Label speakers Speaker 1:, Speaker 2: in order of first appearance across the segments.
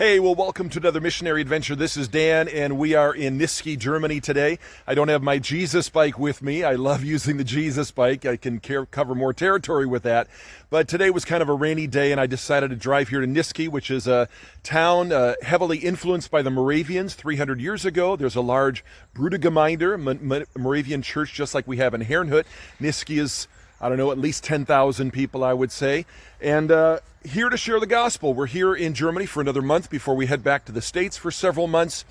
Speaker 1: Hey, well, welcome to another Missionary Adventure. This is Dan, and we are in Niesky, Germany today. I don't have my Jesus bike with me. I love using the Jesus bike. I can cover more territory with that. But today was kind of a rainy day, and I decided to drive here to Niesky, which is a town heavily influenced by the Moravians 300 years ago. There's a large Brudergemeinde, Moravian church, just like we have in Herrnhut. Niesky is, I don't know, at least 10,000 people, I would say. And here to share the gospel. We're here in Germany for another month before we head back to the States for several months.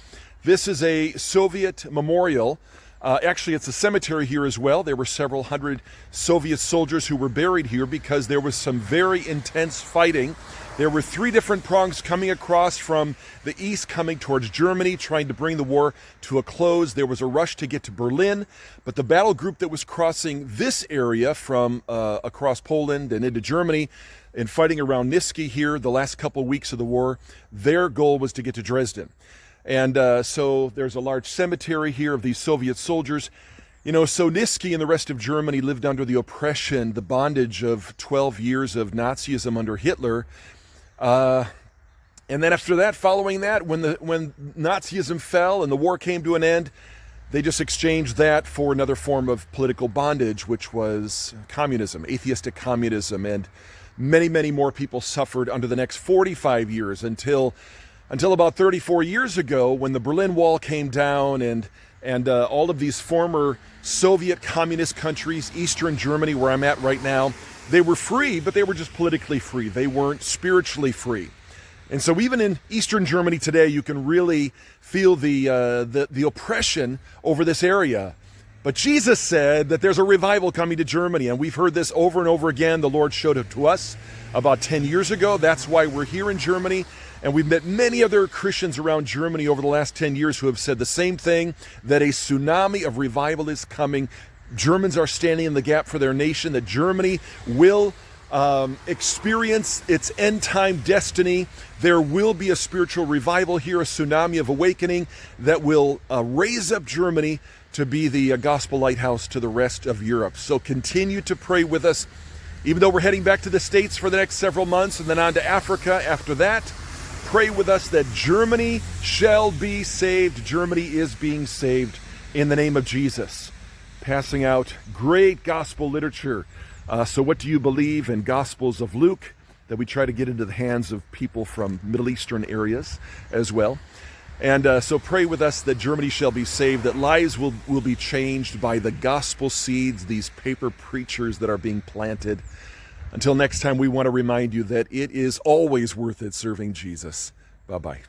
Speaker 1: This is a Soviet memorial. Actually, it's a cemetery here as well. There were several hundred Soviet soldiers who were buried here because there was some very intense fighting. There were three different prongs coming across from the east, coming towards Germany, trying to bring the war to a close. There was a rush to get to Berlin, but the battle group that was crossing this area from across Poland and into Germany and fighting around Niesky here the last couple of weeks of the war, their goal was to get to Dresden. And so there's a large cemetery here of these Soviet soldiers. You know, so Niesky and the rest of Germany lived under the oppression, the bondage of 12 years of Nazism under Hitler. And then after that, following that, when Nazism fell and the war came to an end, they just exchanged that for another form of political bondage, which was communism, atheistic communism. And many, many more people suffered under the next 45 years until about 34 years ago, when the Berlin Wall came down and all of these former Soviet communist countries, Eastern Germany, where I'm at right now, they were free, but they were just politically free. They weren't spiritually free. And so even in Eastern Germany today, you can really feel the oppression over this area. But Jesus said that there's a revival coming to Germany, and we've heard this over and over again. The Lord showed it to us about 10 years ago. That's why we're here in Germany. And we've met many other Christians around Germany over the last 10 years who have said the same thing, that a tsunami of revival is coming. Germans are standing in the gap for their nation, that Germany will experience its end-time destiny. There will be a spiritual revival here, a tsunami of awakening that will raise up Germany to be the gospel lighthouse to the rest of Europe. So continue to pray with us, even though we're heading back to the States for the next several months and then on to Africa after that. Pray with us that Germany shall be saved. Germany is being saved in the name of Jesus. Passing out great gospel literature. So what do you believe in Gospels of Luke, that we try to get into the hands of people from Middle Eastern areas as well. And so pray with us that Germany shall be saved, that lives will be changed by the gospel seeds, these paper preachers that are being planted. Until next time, we want to remind you that it is always worth it serving Jesus. Bye-bye.